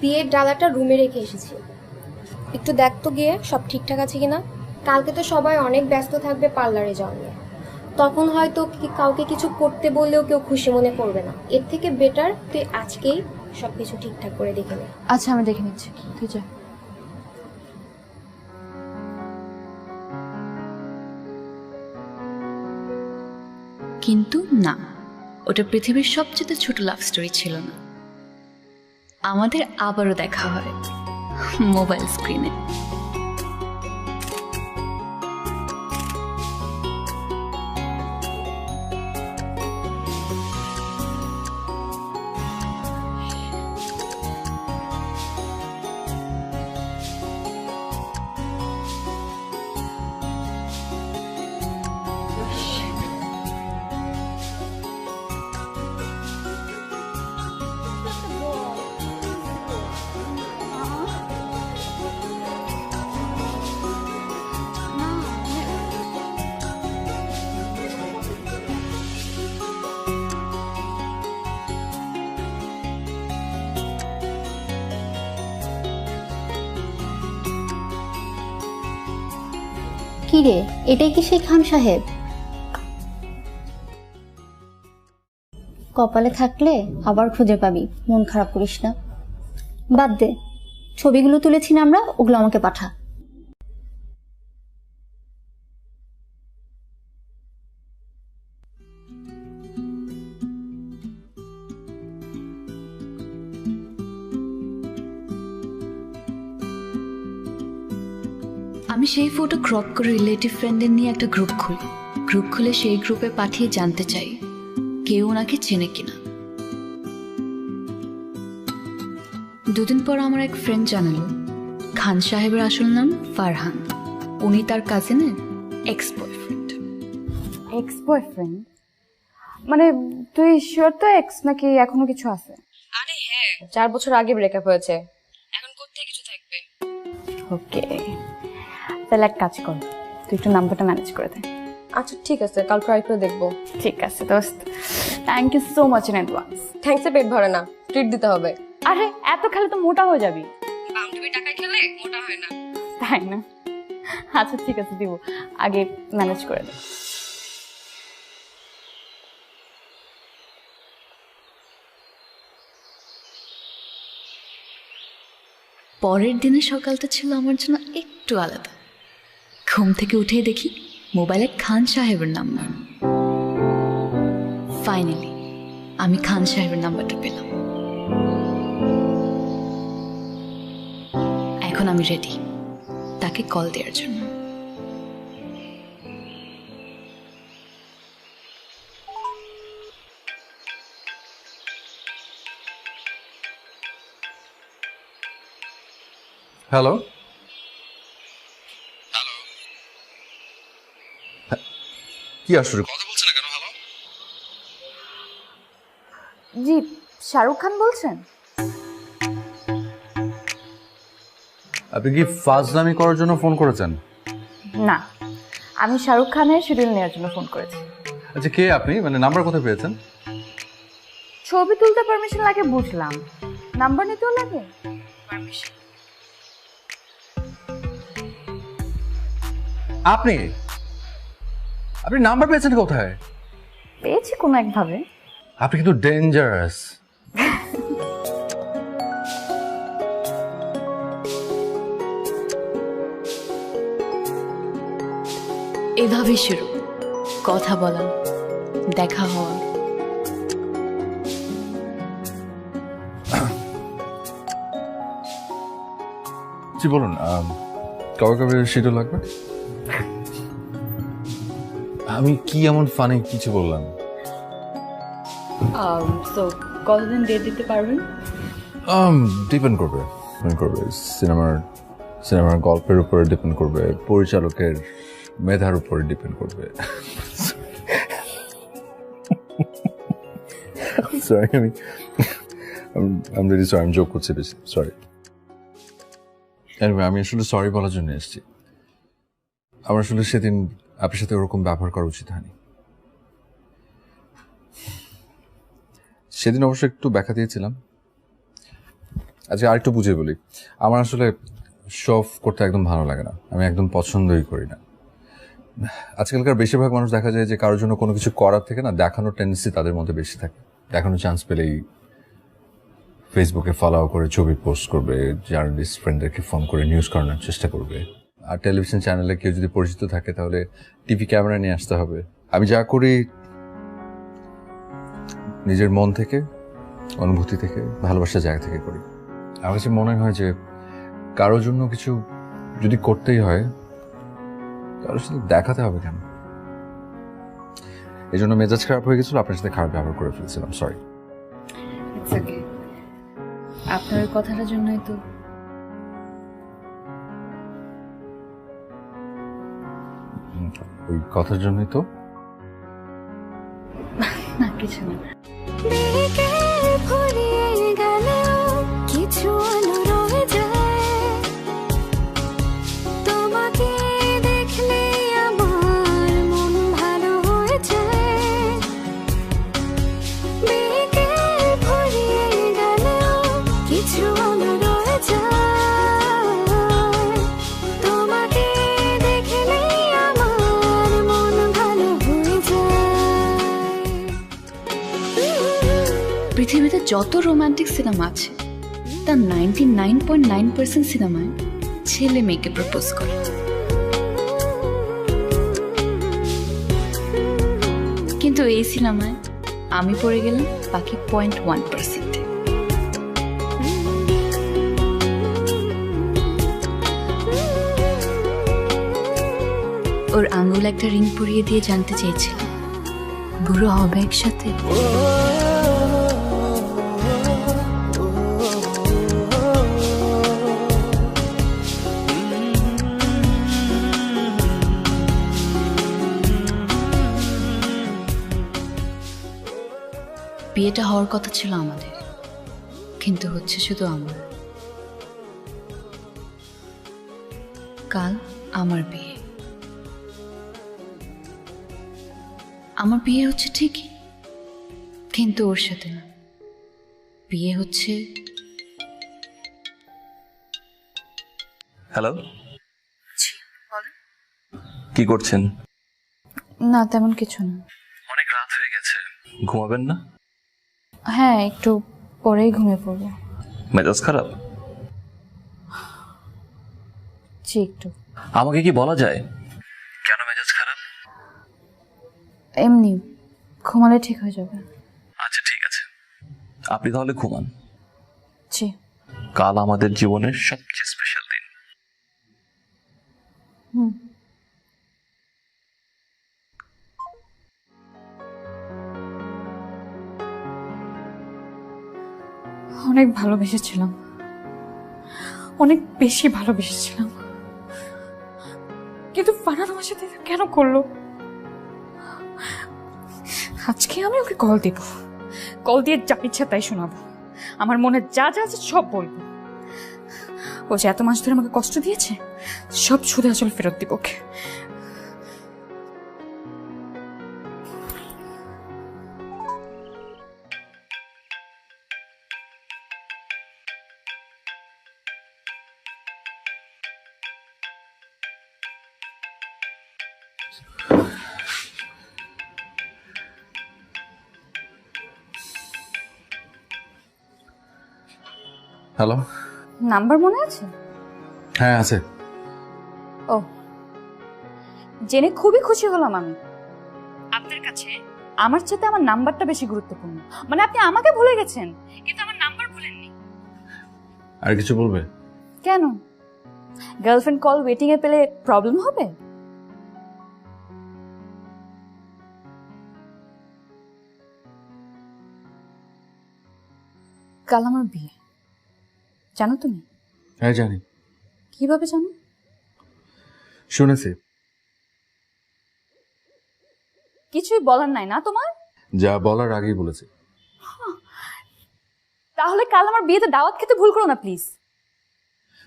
বিয়ের ডালাটা রুমে রেখে এসেছি, একটু দেখ তো গিয়ে সব ঠিকঠাক আছে কিনা। কালকে তো সবাই অনেক ব্যস্ত থাকবে পার্লারে যাওয়া নিয়ে, তখন হয়তো কাউকে কিছু করতে বললেও কেউ খুশি মনে করবে না। এর থেকে বেটার তুই আজকেই সব কিছু ঠিকঠাক করে দেখে নে। আচ্ছা আমি দেখে নিচ্ছি, তুই যা। কিন্তু না, ওটা পৃথিবীর সবচেয়ে ছোট লাভ স্টোরি ছিল না। আমাদের আবারও দেখা হয় মোবাইল স্ক্রিনে। কিরে, এটাই কি সেই খান সাহেব? কপালে থাকলে আবার খুঁজে পাবি, মন খারাপ করিস না। বাদ দে, ছবিগুলো তুলেছি না আমরা, ওগুলো আমাকে পাঠা। আমি সেই ফটো ক্রপ করে রিলেটিভ ফ্রেন্ডদের নিয়ে একটা গ্রুপ খুলে সেই গ্রুপে পাঠিয়ে জানতে চাই কেউ ওনাকে চেনে কিনা। দুদিন পর আমার এক ফ্রেন্ড জানালো খান সাহেবের আসল নাম ফারহান, উনি তার কাজিনের এক্স বয়ফ্রেন্ড। এক্স বয়ফ্রেন্ড মানে তুই শিওর তো এক্স নাকি এখনো কিছু আছে? আরে হ্যাঁ, 4 বছর আগে ব্রেকআপ হয়েছে, এখন কোথায় কিছু থাকবে। ওকে, তাহলে এক কাজ কর, তুই একটু নাম্বারটা ম্যানেজ করে দে। আচ্ছা ঠিক আছে, কাল ট্রাই করে দেখবো। ঠিক আছে দোস্ত, thank you so much in advance. থ্যাঙ্কসে পেট ভরে না, ট্রিট দিতে হবে। আরে এত খেলে তো মোটা হয়ে যাবি। বান্ধবী টাকায় খেলে মোটা হয় না। তাই না? আচ্ছা ঠিক আছে, দিব, আগে ম্যানেজ করে দে। পরের দিনের সকালটা ছিল আমার জন্য একটু আলাদা। ঘুম থেকে উঠেই দেখি মোবাইলে খান সাহেবের নাম্বার। ফাইনালি আমি খান সাহেবের নাম্বারটা পেলাম। এখন আমি রেডি তাকে কল দেওয়ার জন্য। হ্যালো, কি আসলে কথা বলছে না কেন? হ্যালো, জি, শাহরুখ খান বলছেন? আপনি কি ফাজলামি করার জন্য ফোন করেছেন? না, আমি শাহরুখ খানের শিডিউল নেওয়ার জন্য ফোন করেছি। আচ্ছা, কে আপনি? মানে নাম্বার কোথায় পেয়েছেন? ছবি তুলতে পারমিশন লাগে বুঝলাম, নাম্বার নিতেও লাগে পারমিশন? আপনি আপনি নাম্বার পেয়েছেন কোথায়? পেয়েছি কোনো একভাবে। আপনি কিন্তু ডেঞ্জারাস। এভাবেই শুরু, কথা বলা, দেখা হওয়া। জি বলুন, কবে কবে শিডিউল লাগবে? আমি কি এমন ফানি কিছু বললাম? তো কতদিন ডেট দিতে পারবেন? ডিপেন্ড করবে সিনেমার গল্পের উপরে ডিপেন্ড করবে, পরিচালকের মেধার উপরে ডিপেন্ড করবে। সরি, আমি রিয়েলি সরি, আমি জোক করছি, বেশি সরি। এনিওয়ে, আমি আসলে সরি বলার জন্য এসেছি। আমার আসলে সেদিন আপনার সাথে ওরকম ব্যবহার করা উচিত হয়নি। সেদিন অবশ্য একটু ব্যাখ্যা দিয়েছিলাম, আচ্ছা আরেকটু বুঝিয়ে বলি, আমার আসলে শো অফ করতে একদম ভালো লাগে না, আমি একদম পছন্দই করি না। আজকালকার বেশিরভাগ মানুষ দেখা যায় যে কারোর জন্য কোনো কিছু করার থেকে না দেখানোর টেন্ডেন্সি তাদের মধ্যে বেশি থাকে। দেখানোর চান্স পেলেই ফেসবুকে ফলো করে ছবি পোস্ট করবে, জার্নালিস্ট ফ্রেন্ডদেরকে ফোন করে নিউজ করানোর চেষ্টা করবে। আর টেলিভিশন চ্যানেলে কেউ যদি পরিচিত থাকে তাহলে টিভি ক্যামেরা নিয়ে আসতে হবে। আমি যা করি নিজের মন থেকে, অনুভূতি থেকে, ভালোবাসার জায়গা থেকে করি। আমার কাছে মনে হয় যে কারোর জন্য কিছু যদি করতেই হয় তাহলে শুধু দেখাতে হবে কেন? এই জন্য মেজাজ খারাপ হয়ে গেছিল, আপনার সাথে খারাপ ব্যবহার করে ফেলছিলাম, সরি। It's okay. আপনার ওই কথাটার জন্যই তো ওই কথার জন্যই তো না, কিছু না। কিছু রয়ে যায় তোমাকে দেখলে আমার মন ভালো হয়ে যায় বিকেল ফুরিয়ে গেলেও কিছু রয়ে যায় তোমাকে দেখলে আমার মন ভালো হয়ে যায়। পৃথিবীতে যত রোমান্টিক সিনেমা আছে তার 99.9% সিনেমায় ছেলে মেয়েকে প্রপোজ করে। কিন্তু এই সিনেমায় আমি পড়ে গেলাম বাকি 0.1%। ওর আঙুল একটা রিং পরিয়ে দিয়ে জানতে চেয়েছিলাম বুড়ো হবে একসাথে। বিয়েটা হওয়ার কথা ছিল আমাদের, কিন্তু হচ্ছে শুধু আমার। কাল আমার বিয়ে। আমার বিয়ে হচ্ছে ঠিকই, কিন্তু ওর সাথে না। বিয়ে হচ্ছে হ্যালো, কি করছেন? না তেমন কিছু না। অনেক রাত হয়ে গেছে, ঘুমাবেন না? হ্যাঁ, একটু পরেই ঘুমিয়ে পড়বো। মেজাজ খারাপ? জি একটু। আমাকে কি বলা যায় কেন মেজাজ খারাপ? এমনি ঘুমালে ঠিক হয়ে যাবে। আচ্ছা ঠিক আছে, আপনি তাহলে ঘুমান। জি। কাল আমাদের জীবনের সবচেয়ে স্পেশাল দিন। হুম। অনেক ভালোবেসেছিলাম, অনেক বেশি ভালোবেসেছিলাম, কিন্তু ফারহান আমার সাথে এটা কেন করলো? আজকে আমি ওকে কল দেব, কল দিয়ে যা ইচ্ছা তাই শোনাবো, আমার মনে যা যা আছে সব বলবো। ও যে এত মাস ধরে আমাকে কষ্ট দিয়েছে সব সুদে আসল ফেরত দিব ওকে। হ্যালো। নাম্বার মনে আছে? হ্যাঁ আছে। ও, জেনে খুবই খুশি হলাম আমি। আপনার কাছে আমার সাথে আমার নাম্বারটা বেশি গুরুত্বপূর্ণ। মানে আপনি আমাকে ভুলে গেছেন কিন্তু আমার নাম্বার ভুলেননি। আর কিছু বলবে? কেন? গার্লফ্রেন্ড কল ওয়েটিং এ পেলে প্রবলেম হবে? কাল আমার বিয়ে, জানো তুমি? হ্যাঁ জানি। কিভাবে জানো? শুনেছি। কিছুই বলার নাই না তোমার? যা বলার আগেই বলেছি। তাহলে কাল আমার বিয়েতে দাওয়াত খেতে ভুল করো না প্লিজ।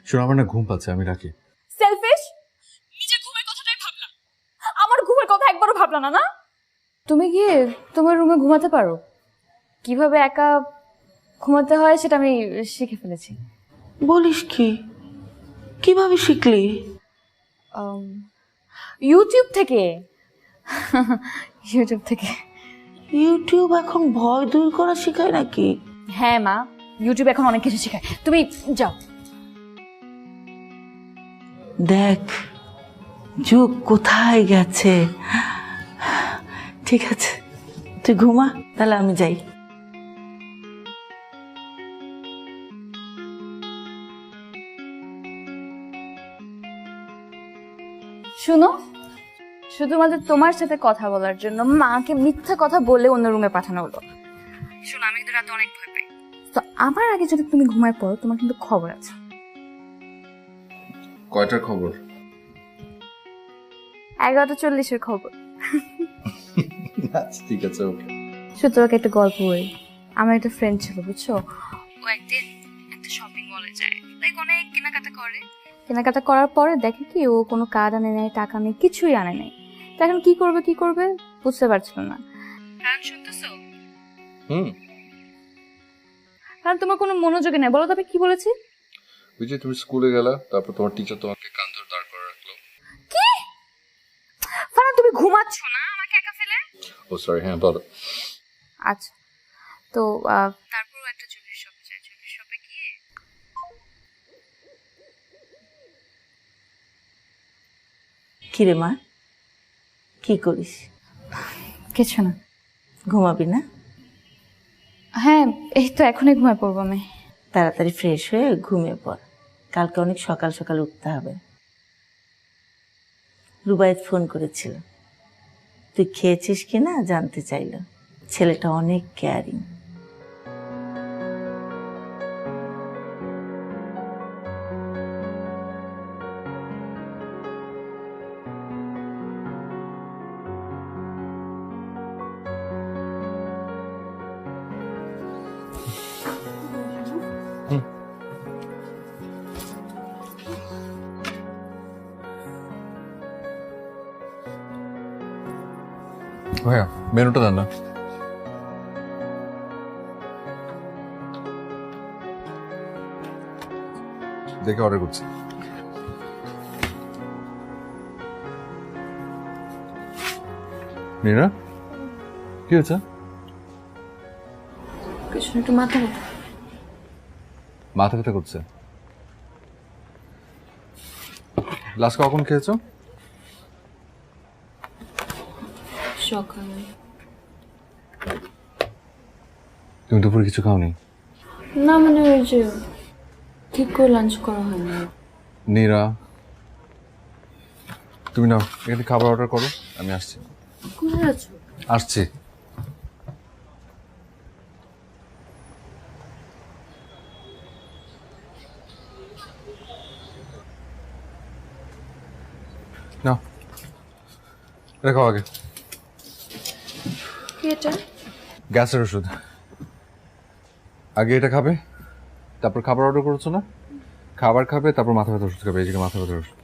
শোনো, আমার না ঘুম পাচ্ছে, আমি রাখি। সেলফিশ, নিজের ঘুমের কথাটাই ভাবলা, আমার ঘুমের কথা একবারও ভাবলা না। না, তুমি গিয়ে তোমার রুমে ঘুমাতে পারো। কিভাবে একা ঘুমাতে হয় সেটা আমি শিখে ফেলেছি। বলিস কি? কিভাবে শিখলি? ইউটিউব থেকে। ইউটিউব থেকে। ইউটিউব এখন ভয় দূর করা শেখায় নাকি? হ্যাঁ মা, ইউটিউব এখন অনেক কিছু শেখায়, তুমি যাও। দেখ যুগ কোথায় গেছে। ঠিক আছে, তুই ঘুমা, তাহলে আমি যাই। শুনো, শুধুমাত্র তোমার সাথে কথা বলার জন্য মাকে মিথ্যা কথা বলে অন্য রুমে পাঠানো হলো। শোনো, আমি কিন্তু রাতে অনেক ভয় পাই, তো আমার আগে যদি তুমি ঘুমায় পড়ো তোমার কিন্তু খবর আছে। কয়টার খবর? 11:40 খবর। আচ্ছা ঠিক আছে, ওকে। শুধু তোমাকে একটা গল্প বলি। আমার একটা ফ্রেন্ড ছিল, বুঝছো, ও একদিন একটা শপিং মলে যায়, লাইক অনেক কেনাকাটা করে। কেনাকাটা করার পরে দেখে কি ও কোনো কার্ড আনে নাই, টাকা নেই, কিছুই আনে নাই। তো এখন কি করবে বুঝতে পারছিল না। কারণ শুনতেছো? কারণ তোমার কোনো মনোযোগী নেই। বলো তবে কি বলেছি? ওই যে তুমি স্কুলে গেলা, তারপর তোমার টিচার তোমাকে কান ধরে দাঁড় করে রাখলো। কি? ফারান তুমি ঘুমাচ্ছ না আমাকে একা ফেলে? ও সরি, হ্যাঁ বলো। আচ্ছা, তো তারপর একটা জুয়েলারি শপে যায়। জুয়েলারি শপে গিয়ে কিরে মা, কি করিস? কিছু না। ঘুমাবি না? হ্যাঁ, এই তো এখনই ঘুমায় পড়বো আমি। তাড়াতাড়ি ফ্রেশ হয়ে ঘুমিয়ে পড়, কালকে অনেক সকাল সকাল উঠতে হবে। রুবায়েত ফোন করেছিল, তুই খেয়েছিস কিনা জানতে চাইল। ছেলেটা অনেক কেয়ারিং। ভাইয়া মেনুটা দেন না। দেখে অর্ডার করছি। মীরা, কি হয়েছে? কিছু একটু মাথা ব্যথা। মাথা ব্যথা করছে? লাস্ট কখন খেয়েছো? সকালে। তুমি দুপুরে কিছু খাওনি? না মানে ওই যে ঠিক করে লাঞ্চ করা হয়নি। নীরা, তুমি নাও এখানে খাবার অর্ডার করো, আমি আসছি। কোথায় আছো? আসছি। নাও এটা খাও আগে। কি এটা? গ্যাসের ওষুধ। আগে এটা খাবে, তারপর খাবার অর্ডার করেছো না, খাবার খাবে, তারপর মাথা ব্যথার ওষুধ খাবে। এই যে মাথা ব্যথার ওষুধ।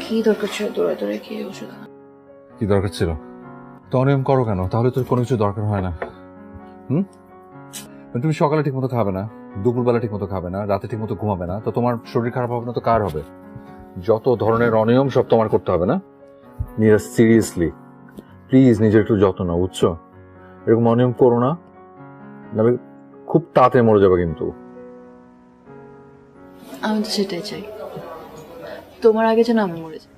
কি দরকার ছিল দৌড়ে খেয়ে ওষুধ? কি দরকার ছিল? তো অনিয়ম করো কেন? তাহলে তো কোনো কিছু দরকার হয় না। তুমি সকালে ঠিক মতো খাবে না, দুপুরবেলা ঠিক মতো খাবে না, রাতে ঠিক মতো ঘুমাবে না, তো তোমার শরীর খারাপ হবে না তো কার হবে? যত ধরনের অনিয়ম সব তোমার করতে হবে না। নীরা সিরিয়াসলি প্লিজ নিজের একটু যত্ন নাও, বুঝছো? এরকম অনিয়ম করো না, নাহলে খুব তাড়াতাড়ি মরে যাবে কিন্তু। আমি তো সেটাই চাই, তোমার আগে যেন আমি মরে যাই।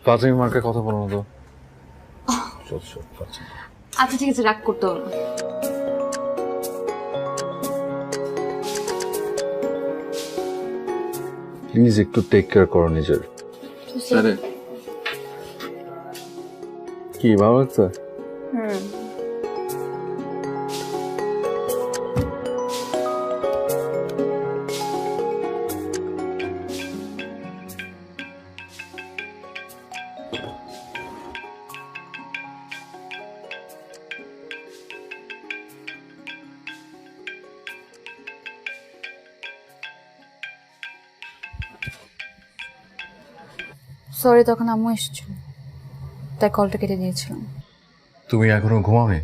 ফাজিল মার্কে কথা বলো না তো। আচ্ছা ঠিক আছে, রাগ করতে হবে না। প্লিজ একটু টেক কেয়ার করো নিজের। কি ভালো লাগছে? সরি, তখন আম্মু এসেছিল। তাই কলটা কেটে দিয়েছিলাম। তুমি এখনো ঘুমাওনি?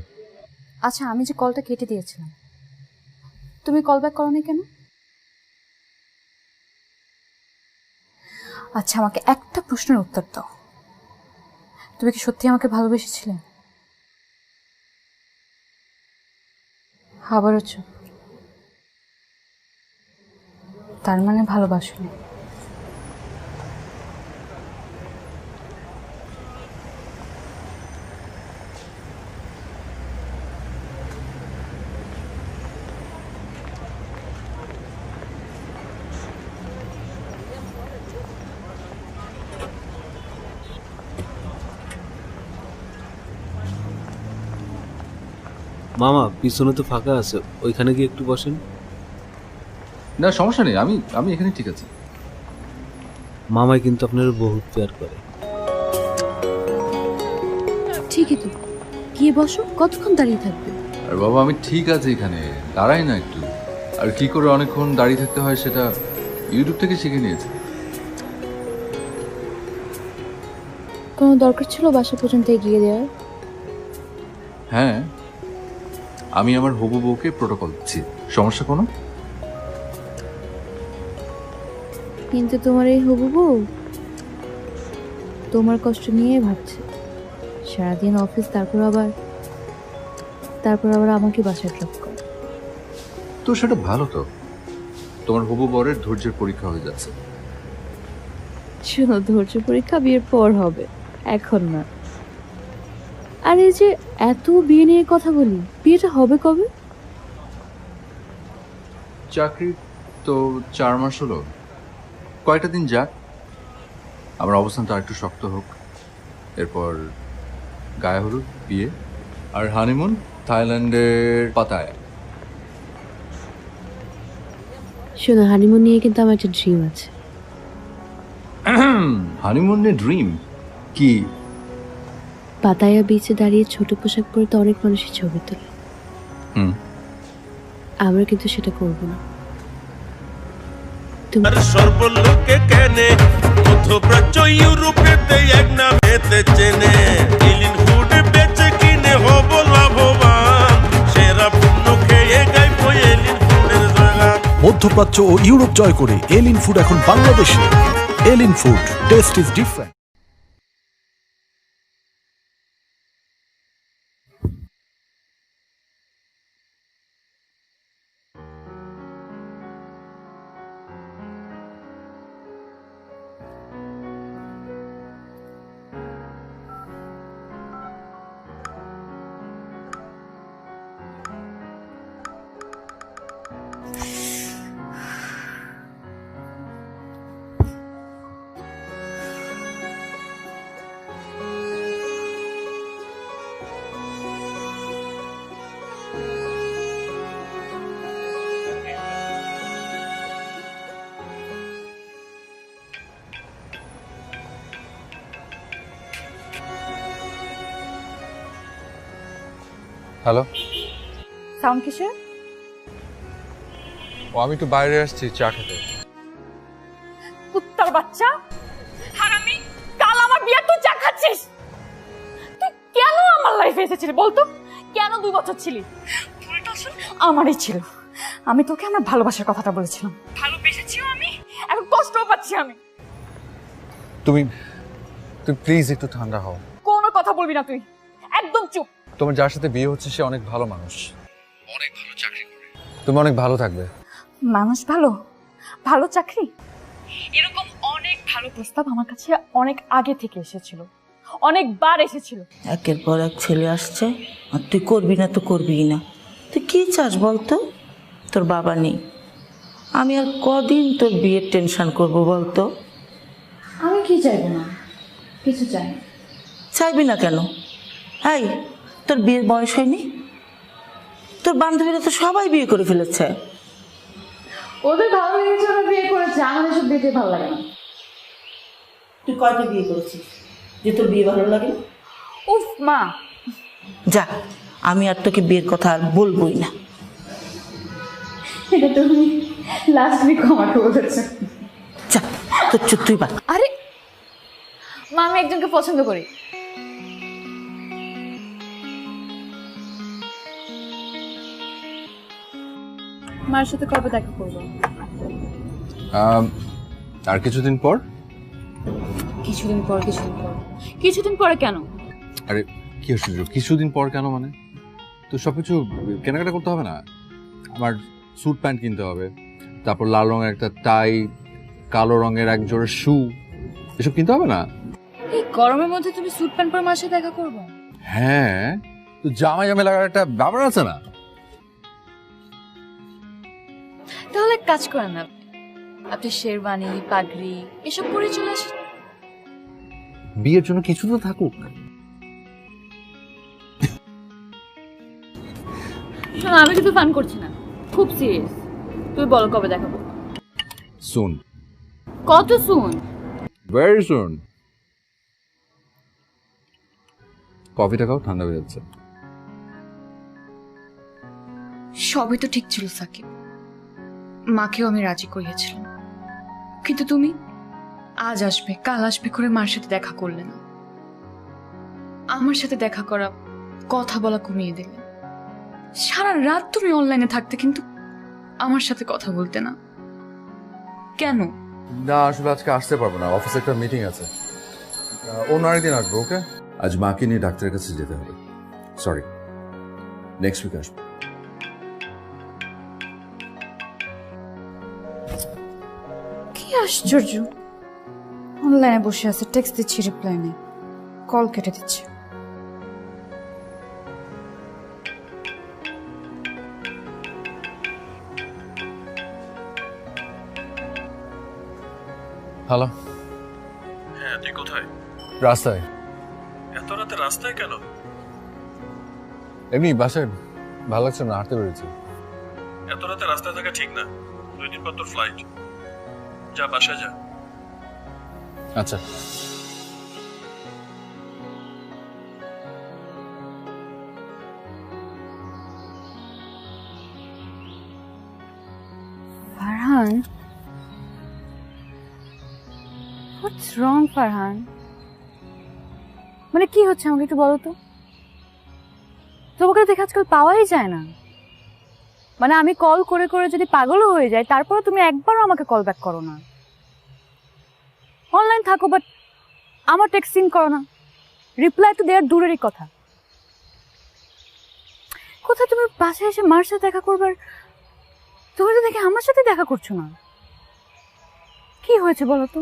আচ্ছা, আমি যে কলটা কেটে দিয়েছিলাম, তুমি কল ব্যাক করোনি কেন? আচ্ছা, আমাকে একটা প্রশ্নের উত্তর দাও, তুমি কি সত্যি আমাকে ভালোবেসেছিলে? আবারও চুপ। তার মানে ভালোবাসোনি। মামা পিছনে তো ফাঁকা আছে, ওইখানে গিয়ে একটু বসেন। না সমস্যা নেই, আমি আমি এখানে ঠিক আছে। মামাই কিন্তু আপনার বহুত প্যার করে। ঠিকই তো, গিয়ে বসো, কতক্ষণ দাঁড়িয়ে থাকবে? আর বাবা আমি ঠিক আছে এখানে, দাঁড়াই না একটু। আর কি করে অনেকক্ষণ দাঁড়িয়ে থাকতে হয় সেটা ইউটিউব থেকে শিখে নিয়েছি। কোনো দরকার ছিল বাসা পর্যন্ত এগিয়ে দেওয়ার? হ্যাঁ, আমি আমার হবু বউকে প্রোটোকল দিচ্ছি, সমস্যা কোনো? কিন্তু তোমার এই হবু বউ তোমার কষ্ট নিয়ে ভাবছে, সারাদিন অফিস, তারপর আবার আমাকে বাসায় ড্রপ করে। তো সেটা ভালো তো, তোমার হবু বরের ধৈর্যের পরীক্ষা হয়ে যাচ্ছে। শোনো, ধৈর্য পরীক্ষা বিয়ের পর হবে, এখন না। আর এই যে এত বিয়ে নিয়ে কথা বলি, বিয়েটা হবে কবে? চাকরি তো 4 মাস হলো, কয়টা দিন যাক, আমার অবস্থানটা একটু শক্ত হোক, এরপর গায়ে হলুদ, বিয়ে, আর হানিমুন থাইল্যান্ডের পাতায়। শোনো, হানিমুন নিয়ে কিন্তু আমার একটা ড্রিম আছে। হানিমুন নিয়ে ড্রিম কি? পাতায়া বিচে দাঁড়িয়ে ছোট পোশাক পরে তো অনেক মানুষই ছবি তোলে, হুম, আমরা কিন্তু সেটা করব না। সর্বলোকে কেনে মধ্যপ্রাচ্য ইউরোপেতে এক নামেতে চেনে এলিন ফুড বেচে কিনে হব লাভবান সেরা পণ্য খেয়ে গাইব এলিন ফুডের জায়গা। মধ্যপ্রাচ্য ও ইউরোপ জয় করে এলিন ফুড এখন বাংলাদেশে। এলিন food, taste is different. Hello, sound কিসের? ও আমি একটু বাইরে আসছি চা খেতে। কুত্তার বাচ্চা, হারামি, কাল আমার বিয়ে তুই চা খাচ্ছিস? তুই কেন আমার লাইফে এসেছিলি বলতো? কেন 2 বছর ছিলি? ভুলটা আসলে আমারই ছিল। আমি তোকে আমার ভালোবাসার কথাটা বলেছিলাম, ভালোবেসেছিও আমি, এখন কষ্টও পাচ্ছি আমি। তুমি প্লিজ একটু ঠান্ডা হও। কোনো কথা বলবি না তুই, একদম চুপ। তোমার যার সাথে বিয়ে হচ্ছে সে অনেক ভালো মানুষ, অনেক ভালো চাকরি করে, তুমি অনেক ভালো থাকবে। মানুষ ভালো, ভালো চাকরি, এরকম অনেক ভালো প্রস্তাব আমার কাছে অনেক আগে থেকে এসেছিল, অনেকবার এসেছিল। একের পর এক ছেলে আসছে, আর তুই করবি না তো করবি না। তুই কি চাস বলতো? তোর বাবা নেই, আমি আর কদিন তোর বিয়ের টেনশন করব বলতো? আমি কি চাইবো না, কিছু চাই না। চাইবি না কেন? এই, তোর বিয়ের বয়স হয়নি? তোর বান্ধবীরা তো সবাই বিয়ে করে ফেলেছে। ওদের ভালো লেগেছে, ওরা বিয়ে করেছে, আমার এসব দেখে ভালো লাগে না। তুই কয়টা বিয়ে করেছিস যে তোর বিয়ে ভালো লাগে? উফ মা, যা, আমি আর তোকে বিয়ের কথা আর বলবোই না। এটা তুমি লাস্ট উইক আমাকে বলেছে। যা, তোর চুপ তুই বা। আরে মা, আমি একজনকে পছন্দ করি। মার সাথে কবে দেখা করবো? আর কিছুদিন পর। কিছুদিন পর? কিছুদিন পরে কেন? আরে কি হচ্ছে, কিছুদিন পর কেন মানে? তো সবকিছু কেনাকাটা করতে হবে না? আমার স্যুট প্যান্ট কিনতে হবে, তারপর লাল রঙের একটা টাই, কালো রঙের এক জোড়া শু, এসব কিনতে হবে না? এই গরমের মধ্যে তুমি স্যুট প্যান্ট পরে মার সাথে দেখা করবো? হ্যাঁ, তো জামাই লাগার একটা ব্যাপার আছে না? তাহলে এক কাজ করেন না, আপনি শেরওয়ানি, পাগড়ি এসব পরে চলে আসেন। বিয়ের জন্য কিছু তো থাকুক। শোনো, আমি কিন্তু ফান করছি না, খুব সিরিয়াস। তুমি বলো কবে দেখাবো? সুন। কত সুন? Very soon. কফিটা খাও, ঠান্ডা হয়ে যাচ্ছে। সবই তো ঠিক ছিল সাকিব, মাকেও আমি রাজি করিয়েছিলাম, কিন্তু তুমি আজ আসবে কাল আসবে করে মার সাথে দেখা করলে না। আমার সাথে দেখা করা, কথা বলা কমিয়ে দিলে। সারা রাত তুমি অনলাইনে থাকতে, কিন্তু আমার সাথে কথা বলতে না কেন? না, আসলে আজকে আসতে পারবো না, অফিসে একটা মিটিং আছে। অন্য আরেকদিন আসবো। ওকে, আজ মাকে নিয়ে ডাক্তারের কাছে যেতে হবে। সরি, নেক্সট উইক আসবো। কি আশ্চর্য, অনলাইনে বসে আছে, টেক্সট দিচ্ছি, রিপ্লাই নেই, কল কেটে দিচ্ছে। হ্যালো। হ্যাঁ, তুই কোথায়? রাস্তায়। এত রাতে রাস্তায় কেন? এমনি বাসায় ভালো লাগছে না, হাঁটতে পেরেছি। এত রাতে রাস্তায় থাকা ঠিক না, 2 দিন পর তোর ফ্লাইট। যা, বাসায় যা। আচ্ছা। ফারহান, হোয়াটস রং ফারহান? মানে কি হচ্ছে আমাকে একটু বলো তো। তোমাকে দেখে আজকাল পাওয়াই যায় না। মানে আমি কল করে করে যদি পাগলও হয়ে যায়, তারপরে তুমি একবারও আমাকে কল ব্যাক করো না। অনলাইন থাকো বাট আমার টেক্সট সিন করো না, রিপ্লাই তো দেওয়ার দূরেরই কথা। কোথায় তুমি বাসায় এসে মার সাথে দেখা করবার, তুমি তো দেখে আমার সাথে দেখা করছো না। কি হয়েছে বলো তো?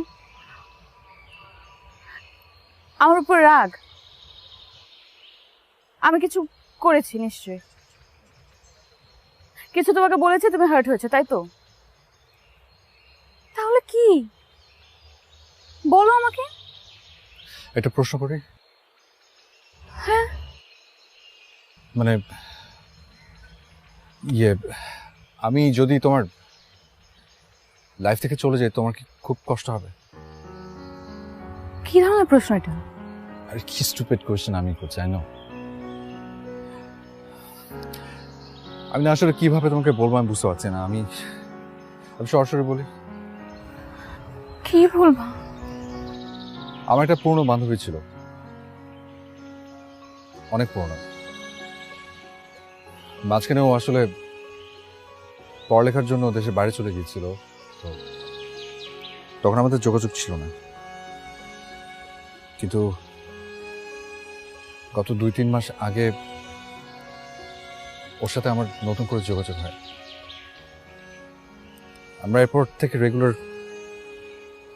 আমার উপর রাগ? আমি কিছু করেছি নিশ্চয়ই, কিছু তোমাকে বলেছে, তুমি হার্ট হয়েছে, তাই তো? তাহলে কি বলো আমাকে। একটা প্রশ্ন করি? হ্যাঁ। মানে আমি যদি তোমার লাইফ থেকে চলে যাই, তোমার কি খুব কষ্ট হবে? কি ধরনের প্রশ্ন এটা? আর কি স্টুপিড কোয়েশ্চেন আমি করছি, আই নো। আমি না আসলে কিভাবে তোমাকে বলবো আমি বুঝতে পারছি না। আমি সরাসরি বলি। কি বলবো? আমার একটা পুরনো বান্ধবী ছিল, অনেক পুরনো। মাঝখানে ও আসলে পড়ালেখার জন্য দেশের বাইরে চলে গিয়েছিল, তো তখন আমাদের যোগাযোগ ছিল না। কিন্তু গত 2-3 মাস আগে ওর সাথে আমার নতুন করে যোগাযোগ হয়। আমরা এরপর থেকে রেগুলার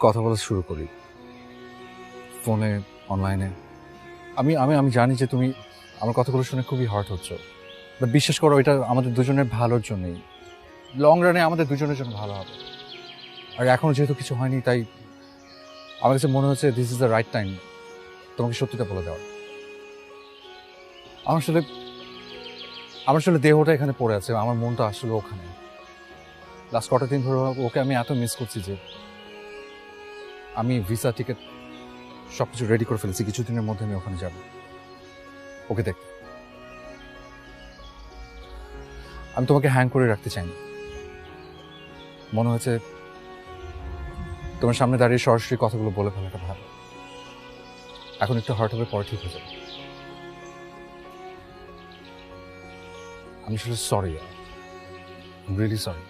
কথা বলা শুরু করি, ফোনে, অনলাইনে। আমি আমি আমি জানি যে তুমি আমার কথাগুলো শুনে খুবই হার্ট হচ্ছ, বাট বিশ্বাস করো, এটা আমাদের দুজনের ভালোর জন্যই, লং রানে আমাদের দুজনের জন্য ভালো হবে। আর এখনো যেহেতু কিছু হয়নি, তাই আমার কাছে মনে হচ্ছে this is the right time তোমাকে সত্যিটা বলে দেওয়ার। আমার আসলে দেহটা এখানে পড়ে আছে, আমার মনটা আসলে ওখানে। লাস্ট কটা দিন ধরে ওকে আমি এত মিস করছি যে আমি ভিসা টিকিট সবকিছু রেডি করে ফেলেছি। কিছুদিনের মধ্যে আমি ওখানে যাব ওকে দেখতে। আমি তোমাকে হ্যাং করে রাখতে চাইনি। মনে হয়েছে তোমার সামনে দাঁড়িয়ে সরাসরি কথাগুলো বলে ফেলাটা ভালো। এখন একটু হার্ট হবে, পরে ঠিক হয়ে যাবে। আমি আসলে সরি, রিয়েলি সরি।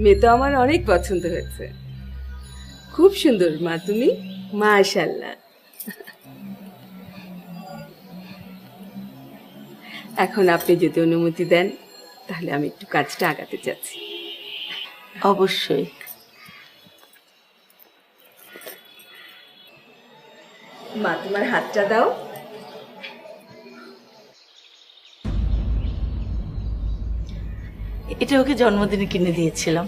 মেয়ে তো আমার অনেক পছন্দ হয়েছে, খুব সুন্দর মা তুমি, মাশাআল্লাহ। এখন আপনি যদি অনুমতি দেন তাহলে আমি একটু কাজটা আগাতে চাচ্ছি। অবশ্যই। মা তোমার হাতটা দাও। এটা ওকে জন্মদিনে কিনে দিয়েছিলাম।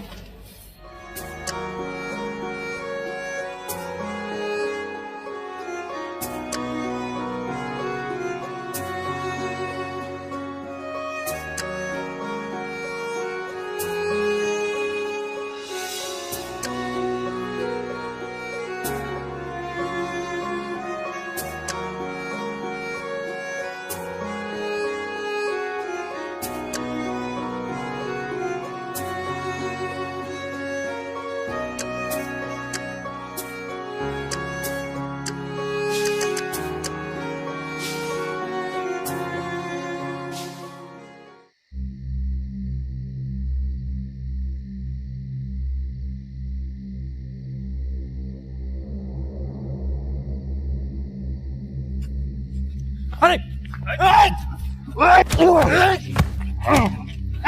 আরে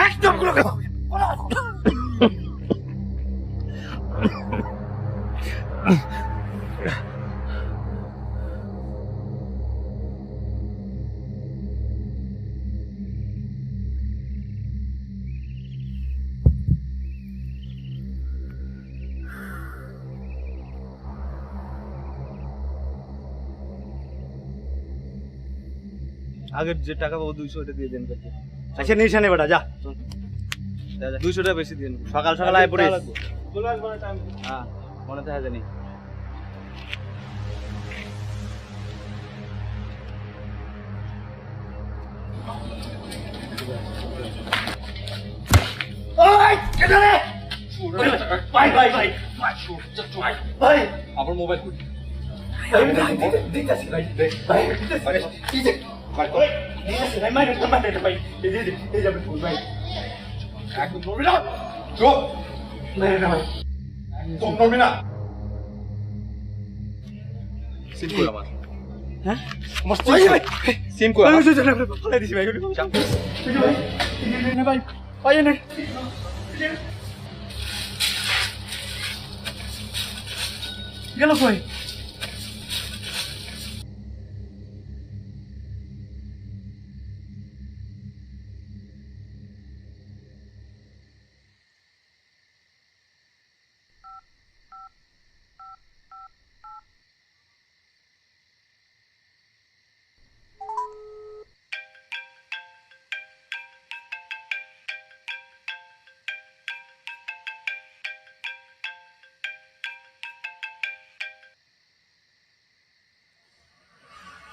একদম আগের যে টাকা পাবো 200 ওটা দিয়ে দেন। আচ্ছা নিশানে বেটা যা 200 টাকা বেশি দিন। সকাল সকাল আয় পড়ে চলে আসবো না টাইম। হ্যাঁ মনে থাকে জানি। ওই কেডারে ভাই ভাই ভাই ভাই আমার মোবাইল কই? দিতাছি ভাই ভাই দিতাছি ভাই ভাই নিয়ে আসে ভাই মাইরে ভাই এই যাবে ফুল ভাই একদম নড়বি না চুপ মেরে না ভাই একদম নড়বি না। সিম কই আমার? হ্যাঁ আমার সিম কই আমার? ফলাই দিছি ভাই ভাই ভাই না গেল কই?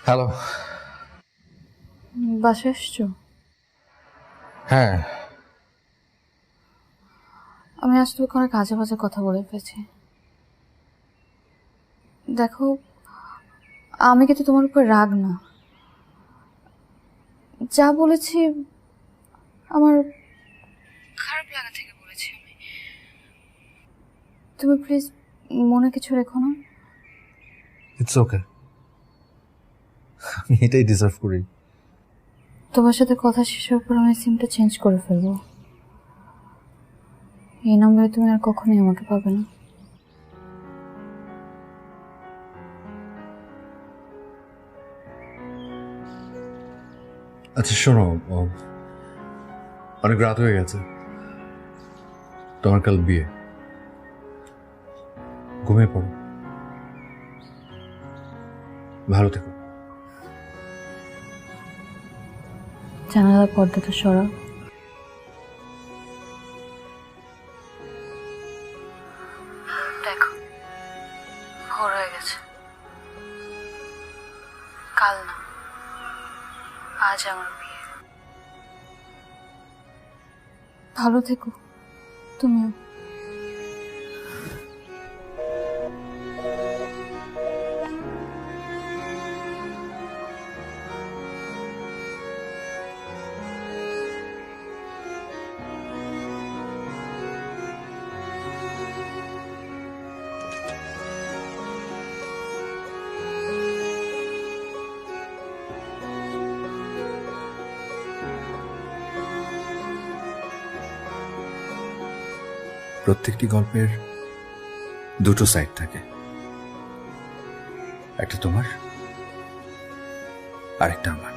হ্যালো। বাসায় এসছো? হ্যাঁ আমি আজ তোকে অনেক আজে বাজে কথা বলে ফেলেছি। দেখো আমি কিন্তু তোমার উপর রাগ না, যা বলেছি আমার খারাপ লাগা থেকে বলেছি আমি। তুমি প্লিজ মনে কিছু রেখো না। ইটস ওকে, আমি এটাই ডিজার্ভ করি। তোমার সাথে কথা শেষের পর আমি সিমটা চেঞ্জ করে ফেলবো। এই নম্বরে তুমি আর কখনোই আমাকে পাবে না। আচ্ছা শোনো, অনেক রাত হয়ে গেছে, তোমার কাল বিয়ে, ঘুমিয়ে পড়ো। ভালো থেকো। জানালার পর্দাটা সরা। দেখো ভোর হয়ে গেছে। কাল না, আজ আমার বিয়ে। ভালো থেকো তুমিও। প্রত্যেকটি গল্পের দুটো সাইড থাকে, একটা তোমার আরেকটা আমার।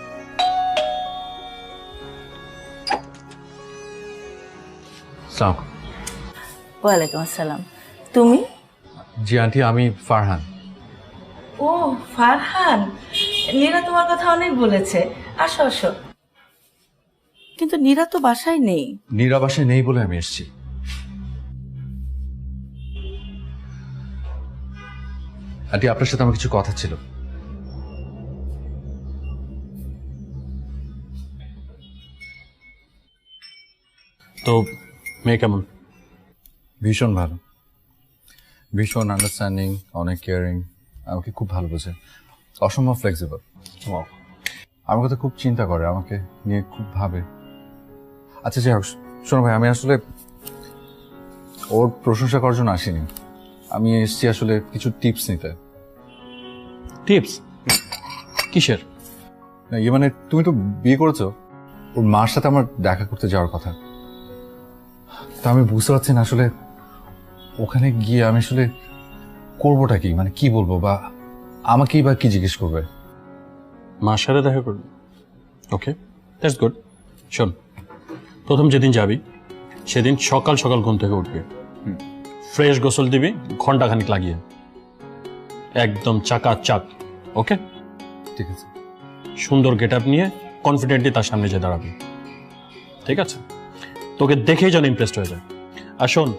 ওয়ালাইকুম আসসালাম। তুমি? জি আন্টি, আমি ফারহান। ও ফারহান, নীরা তোমার কথা অনেক বলেছে। আসো আসো। কিন্তু নীরা তো বাসায় নেই। নীরা বাসায় নেই বলে আমি এসেছি। আন্টি, আপনার সাথে আমার কিছু কথা ছিল। তো মেয়ে কেমন? ভীষণ ভালো, ভীষণ আন্ডারস্ট্যান্ডিং, অনেক কেয়ারিং, আমাকে খুব ভালো বোঝে, অসম্ভব ফ্লেক্সিবল। আমার কথা খুব চিন্তা করে, আমাকে নিয়ে খুব ভাবে। আচ্ছা যাই হোক, শোনো ভাই, আমি আসলে ওর প্রশংসা করার জন্য আসিনি। আমি এসেছি আসলে কিছু টিপস নিতে। টিপস? কিসের? ইয়ে মানে, তুমি তো বিয়ে করেছো, ওর মার সাথে আমার দেখা করতে যাওয়ার কথা। তা আমি বুঝতে পারছি না আসলে ওখানে গিয়ে আমি আসলে করবোটা কি, মানে কি বলবো, বা আমাকেই বা কি জিজ্ঞেস করবে। মার সাথে দেখা করবি? ওকে, দ্যাটস গুড। শোন, প্রথম যেদিন যাবি সেদিন সকাল সকাল ঘুম থেকে উঠবি, ফ্রেশ গোসল দিবি ঘন্টাখানিক লাগিয়ে, একদম চাকাচাক। ওকে, ঠিক আছে। সুন্দর গেট আপ নিয়ে কনফিডেন্টলি তার সামনে যে দাঁড়াবি, ঠিক আছে? তোকে দেখেই যেন ইমপ্রেসড হয়ে যায়। আর শোন,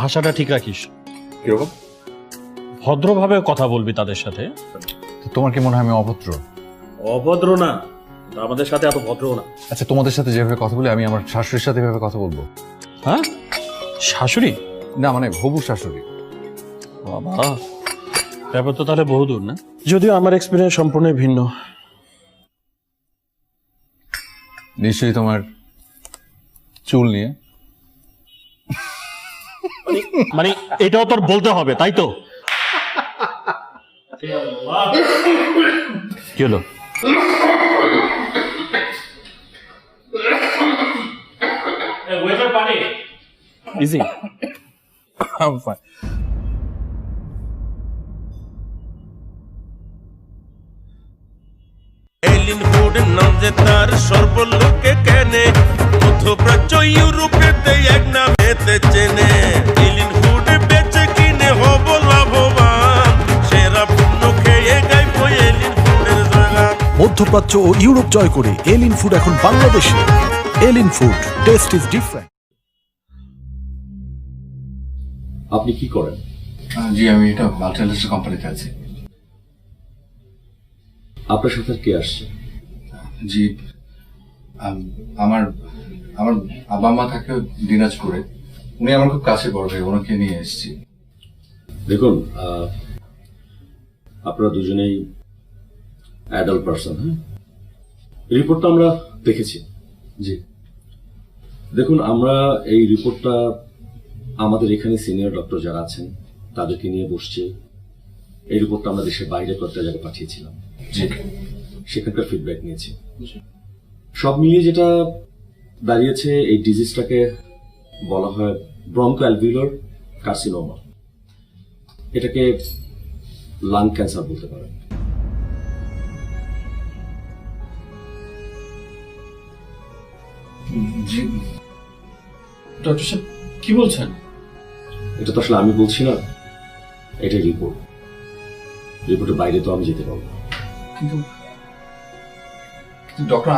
ভাষাটা ঠিক রাখিস। কিরকম? ভদ্রভাবে কথা বলবি তাদের সাথে। তোমার কি মনে হয় আমি অভদ্র? অভদ্র না, আমাদের সাথে এত ভদ্র না। আচ্ছা, তোমাদের সাথে যেভাবে কথা বলি আমি আমার শাশুড়ির সাথে এভাবে কথা বলবো? হ্যাঁ, শাশুড়ি না, মানে হবু শাশুড়ি। বাবা, ব্যাপার তো তাহলে বহুদূর না? যদিও আমার এক্সপিরিয়েন্স সম্পূর্ণ ভিন্ন। নিশ্চয়ই তোমার চুল নিয়ে। মানে এটাও তোর বলতে হবে, তাই তো? কি হলো? ইজি। এলিন ফুড নাম যে তার সর্বলোকে কেনে, মধ্যপ্রাচ্য ইউরোপেতে এক নামেতে চেনে। এলিন ফুড বেচে কিনে হব লাভবান, সেরা পণ্য খেয়ে গাইব এলিন ফুডের জয়গান। মধ্যপ্রাচ্য ও ইউরোপ জয় করে এলিন ফুড এখন বাংলাদেশে। এলিন ফুড, টেস্ট ইজ ডিফারেন্ট। আপনি কি করেন? জি, আমি এটা মাল্টিন্যাশনাল কোম্পানিতে আছি। আপনার সাথে কে আসছে? জি, আমার আমার বাবা মা থাকে দিনাজপুরে, উনি আমার খুব কাছে বড় ভাই, ওনাকে নিয়ে এসেছি। দেখুন, আপনারা দুজনেই অ্যাডাল্ট পারসন। হ্যাঁ, রিপোর্টটা আমরা দেখেছি। জি, দেখুন, আমরা এই রিপোর্টটা আমাদের এখানে সিনিয়র ডক্টর যারা আছেন তাদেরকে নিয়ে বসছি। এই রিপোর্টটা আমরা দেশের বাইরে কয়েকটা জায়গায় পাঠিয়েছিলাম, সেখানকার ফিডব্যাক নিয়েছি। সব মিলিয়ে যেটা দাঁড়িয়েছে, এই ডিজিজটাকে বলা হয় ব্রঙ্কো অ্যালভিউলার কার্সিনোমা। এটাকে লাং ক্যান্সার বলতে পারেন। ডক্টর সাহেব কি বলছেন? এটা তো আসলে আমি বলছি না, এটা রিপোর্ট। রিপোর্টের বাইরে তো আমি যেতে পারবো না। কিন্তু ডক্টর,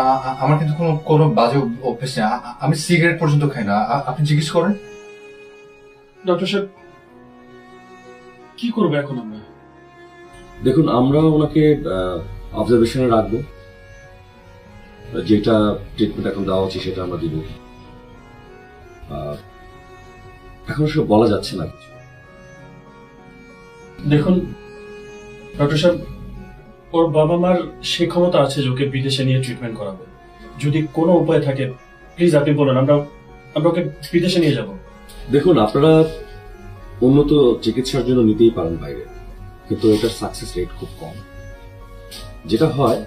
আমার কিন্তু কোনো বাজে অভ্যেস নেই। আমি সিগারেট পর্যন্ত খাই না। আপনি জিজ্ঞেস করেন। ডক্টর সাহেব, কি করবো এখন আমরা? দেখুন, আমরা ওনাকে অবজারভেশনে রাখবো, যেটা ট্রিটমেন্ট এখন দেওয়া হচ্ছে সেটা আমরা দিব। এখন সব বলা যাচ্ছে না কিছু। দেখুন ডক্টর সাহেব, ওর বাবা মার সে ক্ষমতা আছে যে ওকে বিদেশে নিয়ে ট্রিটমেন্ট করাবে। যদি কোনো উপায় থাকে প্লিজ আপনি বলেন, আমরা ওকে বিদেশে নিয়ে যাব। দেখুন, আপনারা উন্নত চিকিৎসার জন্য নিতেই পারেন বাইরে, কিন্তু এটার সাকসেস রেট খুব কম। যেটা হয়,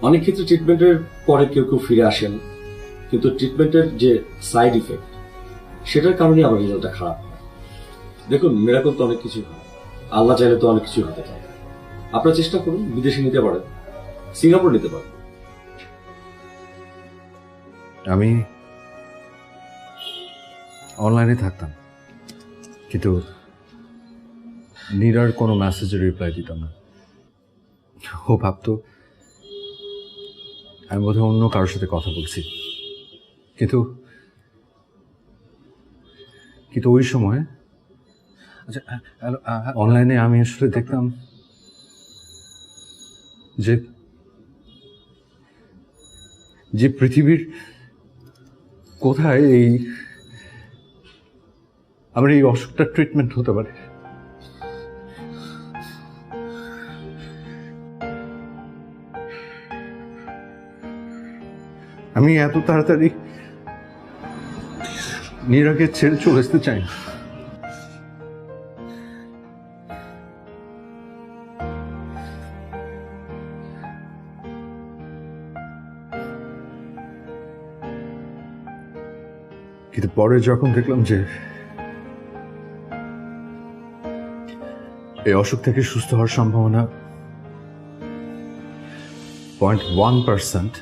অনেক ক্ষেত্রে ট্রিটমেন্টের পরে কেউ ফিরে আসেন, কিন্তু ট্রিটমেন্টের যে সাইড ইফেক্ট সেটার কারণে আবার রেজাল্টটা খারাপ হয়। দেখুন, মিরাকল তো অনেক কিছু হয়, আল্লাহ চাইলে তো অনেক কিছু হতে পারে। আপনারা চেষ্টা করুন, বিদেশে নিতে পারেন, সিঙ্গাপুর নিতে পারেন। আমি অনলাইনে থাকতাম, কিন্তু নীরার কোনো মেসেজের রিপ্লাই দিতাম না। ও ভাবতো আমি বোধহয় অন্য কারোর সাথে কথা বলছি। কিন্তু ওই সময় আচ্ছা, অনলাইনে আমি আসলে দেখতাম যে পৃথিবীর কোথায় আমার এই অসুখটার ট্রিটমেন্ট হতে পারে। আমি এত তাড়াতাড়ি নীরাকে ছেড়ে চলে আসতে চাই না। কিন্তু পরে যখন দেখলাম যে এই অসুখ থেকে সুস্থ হওয়ার সম্ভাবনা 0.1%,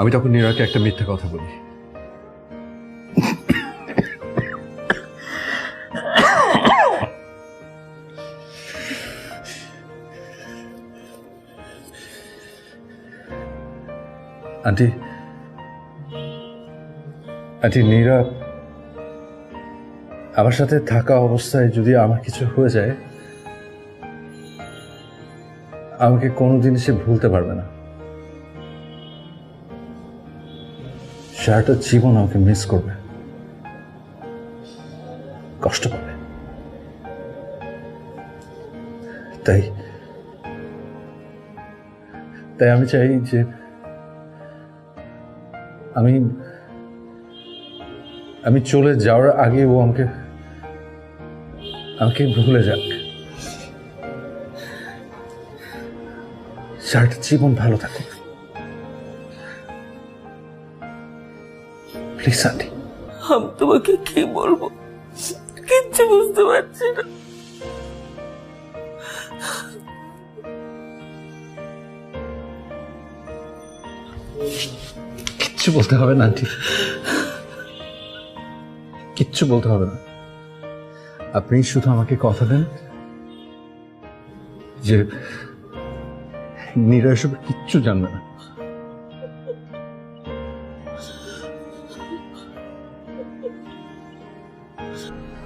আমি তখন নীরাকে একটা মিথ্যা কথা বলি। আন্টি, নীরা আমার সাথে থাকা অবস্থায় যদি আমার কিছু হয়ে যায়, আমাকে কোনোদিন সে ভুলতে পারবে না। সারাটা জীবন আমাকে মিস করবে, কষ্ট পাবে। তাই আমি চাই যে আমি চলে যাওয়ার আগে ও আমাকে ভুলে যাক, সারাটা জীবন ভালো থাকুক। Please aunty. আমি তোমাকে কি বলবো, কিচ্ছু বুঝতে পারছি না। কিচ্ছু বলতে হবে না আন্টি, কিচ্ছু বলতে হবে না। আপনি শুধু আমাকে কথা দেন যে নীরা এসব কিচ্ছু জানবে না।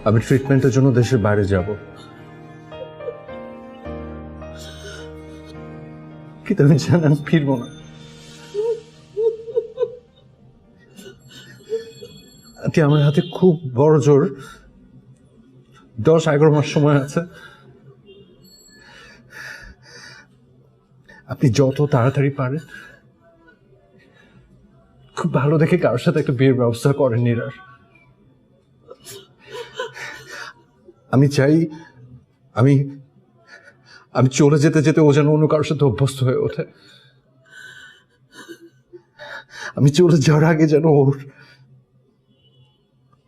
আমি ট্রিটমেন্টের জন্য দেশের বাইরে যাব, কিন্তু আমি জানি আমি ফিরবো না। আমার হাতে খুব বড় জোর 10-11 মাস সময় আছে। আপনি যত তাড়াতাড়ি পারেন খুব ভালো দেখে কারোর সাথে একটা বিয়ের ব্যবস্থা করেন নীরার। আমি চাই আমি চলে যেতে যেতে ও যেন অন্য কারোর সাথে অভ্যস্ত হয়ে ওঠে। আমি চলে যাওয়ার আগে যেন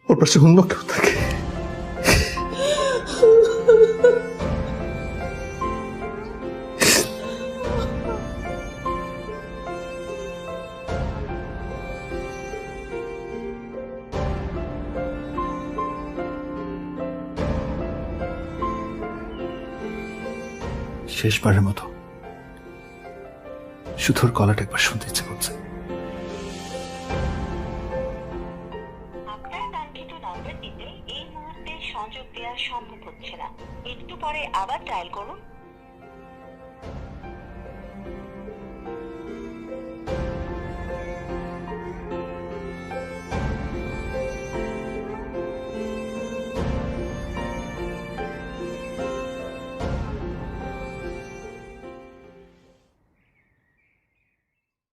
ওর পাশে অন্য কেউ থাকে। শেষবারের মতো শুধু ওর গলাটা একবার শুনতে ইচ্ছে করছে। আপনার কাঙ্ক্ষিত নাম্বারটিতে এই মুহূর্তে সংযোগ দেওয়া সম্ভব হচ্ছে না, একটু পরে আবার ডায়াল করুন।